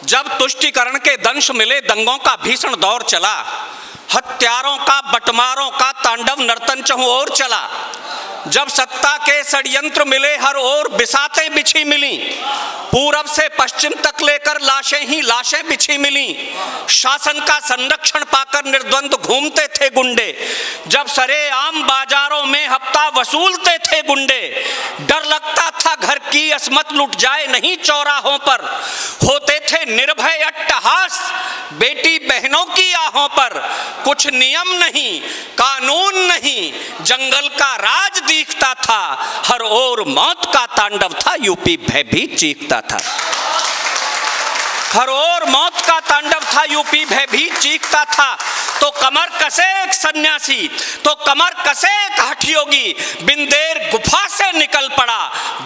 जब तुष्टीकरण के दंश मिले, दंगों का भीषण दौर चला, हत्यारों का बटमारों का तांडव नर्तन चहुं ओर चला। जब सत्ता के षड्यंत्र मिले, हर ओर बिसातें बिछी मिली, पूरब से पश्चिम तक लेकर लाशें ही लाशें बिछी मिली। शासन का संरक्षण पाकर निर्द्वंद घूमते थे गुंडे, जब सरेआम बाजारों में हफ्ता वसूलते थे गुंडे। डर लगता था घर की असमत लुट जाए नहीं चौराहों पर, होते थे निर्भय अट्टहास बेटी बहनों की आहों पर। कुछ नियम नहीं, कानून नहीं, जंगल का राज दिखता था, हर ओर मौत का तांडव था, यूपी भयभीत चीखता था। हर ओर मौत का तांडव था, यूपी भयभीत चीखता था। तो कमर कसे एक सन्यासी, तो कमर कसे एक हठयोगी, बिन देर गुफा से निकल पड़ा,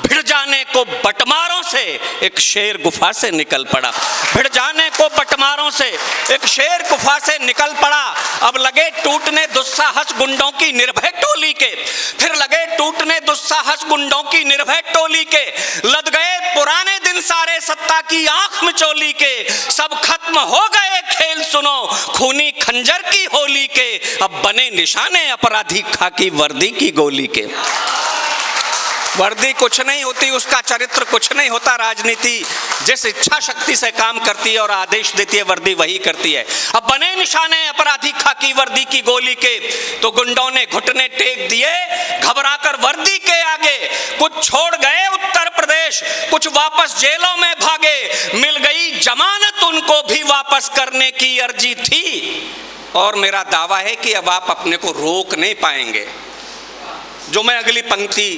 भिड़ जाने को बटमारों से एक शेर गुफा से निकल पड़ा। भिड़ जाने को बटमारों से एक शेर गुफा से निकल पड़ा। अब लगे टूटने दुस्साहस गुंडों की निर्भय टोली के, फिर लगे टूटने दुस्साहस गुंडों की निर्भय टोली के। लद गए पुराने दिन सारे सत्ता की आंख मिचोली के, सब खत्म हो गए खेल सुनो खूनी खंजर की होली के। अब बने निशाने अपराधी खाकी वर्दी की गोली के। वर्दी कुछ नहीं होती, उसका चरित्र कुछ नहीं होता। राजनीति जिस इच्छा शक्ति से काम करती है और आदेश देती है, वर्दी वही करती है। अब बने निशाने अपराधी खाकी वर्दी की गोली के, तो गुंडों ने घुटने टेक दिए घबराकर वर्दी के आगे। कुछ छोड़ गए उत्तर प्रदेश, कुछ वापस जेलों में भागे, मिल गई जमानत उनको भी वापस करने की अर्जी थी। और मेरा दावा है कि अब आप अपने को रोक नहीं पाएंगे। जो मैं अगली पंक्ति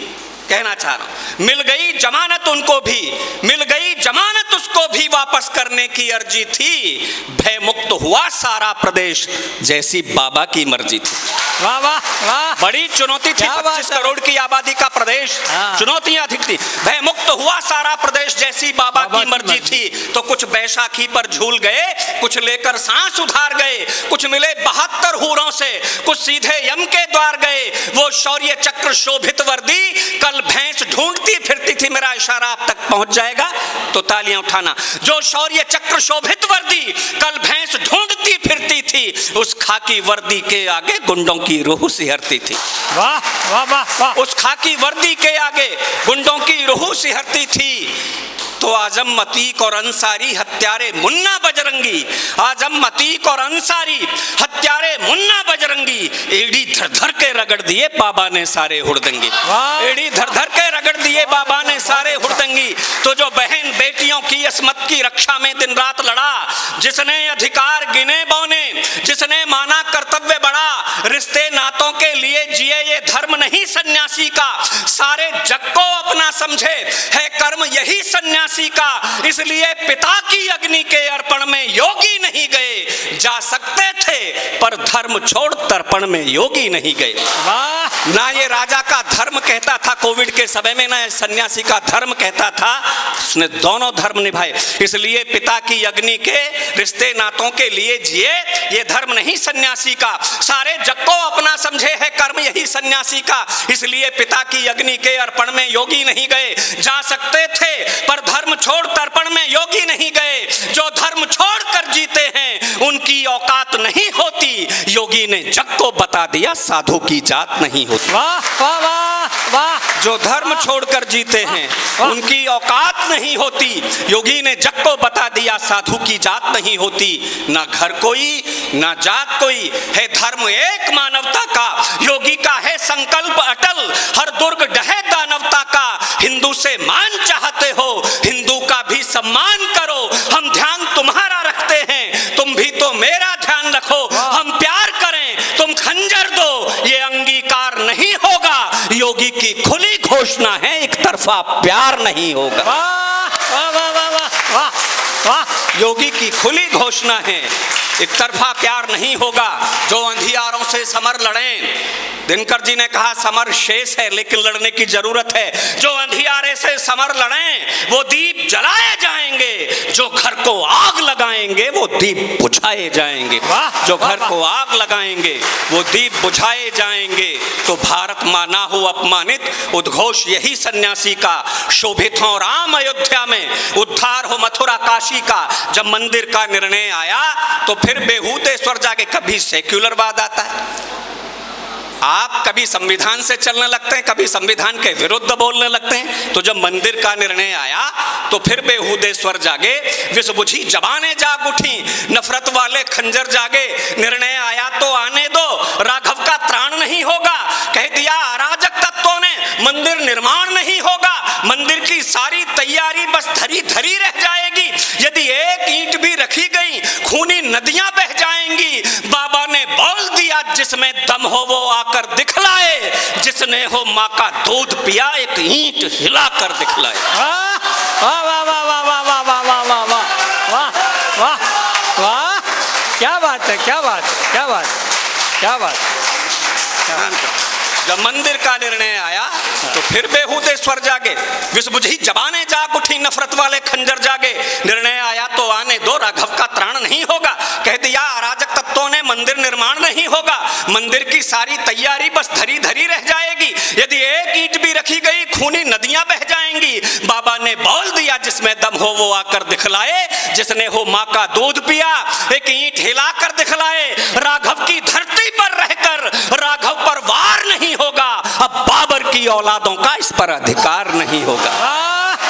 कहना चाह रहा हूं, मिल गई जमानत उनको भी, मिल गई जमानत उसको भी वापस करने की अर्जी थी। भय मुक्त हुआ सारा प्रदेश, जैसी बाबा की मर्जी थी। वाह वाह वाह, बड़ी चुनौती थी। 25 करोड़ की आबादी का प्रदेश, चुनौतियां अधिक थी। भय मुक्त हुआ सारा प्रदेश, जैसी बाबा की मर्जी थी। तो कुछ बैसाखी पर झूल गए, कुछ लेकर सांस उधार गए, कुछ मिले 72 हूरों से, कुछ सीधे यम के द्वार गए। वो शौर्य चक्र शोभित वर्दी कल भैंस ढूंढती फिरती थी। मेरा इशारा आप तक पहुंच जाएगा तो तालियां उठाना। जो शौर्य चक्र शोभित वर्दी कल भैंस ढूंढती फिरती थी, उस खाकी वर्दी के आगे गुंडों की रूह सिहरती थी। वाह वाह वाह वाह, उस खाकी वर्दी के आगे गुंडों की रूह सिहरती थी। तो आजम अतीक और अंसारी हत्यारे मुन्ना बजरंगी, आजम अतीक और अंसारी हत्यारे मुन्ना बजरंगी, एड़ी धर धर के रगड़ दिए बाबा ने सारे हुड़दंगी। एड़ी धर धर के रगड़ दिए बाबा ने सारे हुड़दंगी। तो जो बहन बेटियों की अस्मत की रक्षा में दिन रात लड़ा, जिसने अधिकार गिने बौने, जिसने माना कर्तव्य बड़ा, रिश्ते नातों के लिए जिए ये धर्म नहीं सन्यासी का, सारे जग को अपना समझे है कर्म यही सन्यासी का। इसलिए पिता की अग्नि के अर्पण में योगी नहीं गए, जा सकते थे पर धर्म छोड़ तर्पण में योगी नहीं गए। ना ये राजा का धर्म कहता था कोविड के समय में, ना सन्यासी का धर्म कहता था, उसने दोनों धर्म निभाए। इसलिए पिता की अग्नि के रिश्ते नातों के लिए जिए, ये धर्म नहीं सन्यासी का, सारे जग को अपना समझे है कर्म यही सन्यासी का। इसलिए पिता की अग्नि के अर्पण में योगी नहीं गए, जा सकते थे पर धर्म छोड़ तर्पण में योगी नहीं गए। जो धर्म छोड़ कर जीते हैं उनकी औकात नहीं होती, योगी ने जग को बता दिया साधु की जात नहीं होती। वाह वाह वाह वाह, जो धर्म छोड़कर जीते हैं उनकी औकात नहीं होती, योगी ने जग को बता दिया साधु की जात नहीं होती। ना घर कोई ना जात कोई है, धर्म एक मानवता का, योगी का है संकल्प अटल, हर दुर्ग ढहे दानवता का। हिंदू से मान चाहते हो, हिंदू का भी सम्मान करो, हम ध्यान तुम्हारा रखते हैं, तुम भी तो मेरा ध्यान रखो। हम प्यार करें तुम खंजर दो, ये अंगीकार नहीं होगा, योगी की खुली घोषणा है एक तरफा प्यार नहीं होगा। वाह वाह वाह वाह वाह वाह, योगी की खुली घोषणा है एक तरफा प्यार नहीं होगा। जो अंधियारों से समर लड़ें, दिनकर जी ने कहा समर शेष है लेकिन लड़ने की जरूरत है। जो अंधियारे से समर लड़ें वो दीप जलाए जाएंगे, जो घर को आग लगा लगाएंगे वो दीप बुझाए जाएंगे। वाह, जो वाह, घर को आग लगाएंगे वो दीप बुझाए जाएंगे। तो भारत माँ ना हो अपमानित, उद्घोष यही सन्यासी का। शोभित हो राम अयोध्या में, उद्धार हो मथुरा काशी का। जब मंदिर का निर्णय आया तो फिर बेहूदे स्वर जागे। कभी सेक्युलरवाद आता है, आप कभी संविधान से चलने लगते हैं, कभी संविधान के विरुद्ध बोलने लगते हैं। तो जब मंदिर का निर्णय आया तो फिर बेहूदे स्वर जागे, विष बुझी जबानें जाग उठी, नफरत वाले खंजर जागे। निर्णय आया तो आने दो, राघव का त्राण नहीं होगा। कह दिया अराजक तत्वों ने, मंदिर निर्माण नहीं होगा। मंदिर की सारी तैयारी बस धरी धरी रह जाएगी। यदि एक ईंट भी रखी गई खूनी नदियां बह जाएंगी। बाबा ने बोल दिया जिसमें दम हो वो आकर दिखलाए, जिसने हो माँ का दूध पिया एक ईंट हिलाकर दिखलाए। वाह वाह वाह वाह वाह वाह वाह वाह वाह वाह वाह वाह वाह, क्या बात है, क्या बात है, क्या बात, क्या बात। जब मंदिर का निर्णय आया तो फिर बेहूदे स्वर जागे, विष बुझी जबानें जाग उठी, नफरत वाले खंजर जागे। निर्णय आया तो आने दो, राघव का त्राण नहीं होगा। कह दिया अराजक तत्वों ने, मंदिर निर्माण नहीं होगा। मंदिर की सारी तैयारी बस धरी धरी रह जाएगी। यदि एक ईंट भी रखी गई खूनी नदियां बह जाएंगी। बाबा ने बोल दिया जिसमें दम हो वो आकर दिखलाए, जिसने हो माँ का दूध पिया एक ईंट हिलाकर दिखलाए। राघव की धरती पर रहकर राघव पर वार नहीं होगा। अब बाबर की औलादों का इस पर अधिकार नहीं होगा।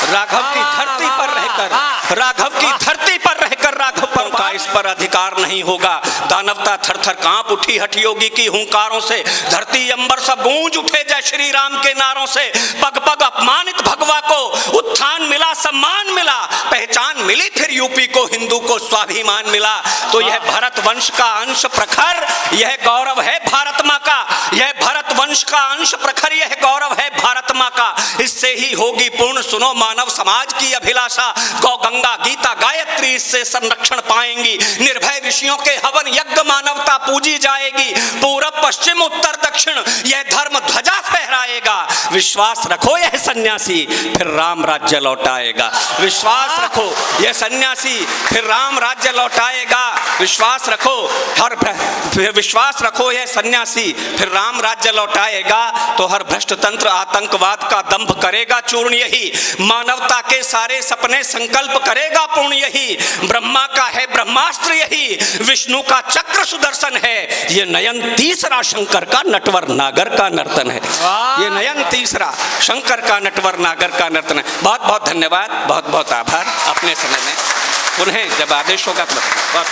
राघव की धरती पर रहकर, राघव की धरती पर रहकर राघव पर का इस पर अधिकार नहीं होगा। दानवता थर थर कांप उठी हठयोगी की हुंकारों से। धरती अंबर सब गूंज उठे जय श्री राम के नारों से। पग पग अपमानित भगवा को उत्थान मिला, सम्मान मिला, पहचान मिली। फिर यूपी को, हिंदू को स्वाभिमान मिला। तो यह भरत वंश का अंश प्रखर, यह गौरव है भारत माँ का। यह भरत वंश का अंश प्रखर, यह गौरव है भारत माँ का। इससे ही होगी पूर्ण सुनो मानव समाज की अभिलाषा। गौ गंगा गीता गायत्री इससे संरक्षण पाएंगी। निर्भय ऋषियों के हवन यज्ञ मानवता पूजी जाएगी। पूरब पश्चिम उत्तर दक्षिण यह धर्म ध्वजा फहराएगा। विश्वास रखो यह सन्यासी फिर राम राज्य लौटाएगा। विश्वास रखो यह सन्यासी फिर राम राज्य लौटाएगा। विश्वास रखो, विश्वास रखो यह सन्यासी फिर राम राज्य लौटाएगा। तो हर भ्रष्ट तंत्र आतंकवाद का दंभ करेगा चूर्ण यही। मानवता के सारे सपने संकल्प करेगा पूर्ण यही। ब्रह्मा का है ब्रह्मास्त्र यही, विष्णु का चक्र सुदर्शन है। ये नयन तीसरा शंकर का नटवर नागर का नर्तन है। ये नयन तीसरा शंकर का नटवर नागर का नर्तन है। बहुत बहुत धन्यवाद, बहुत बहुत आभार। अपने समय में पुनः जब आदेश होगा तो बहुत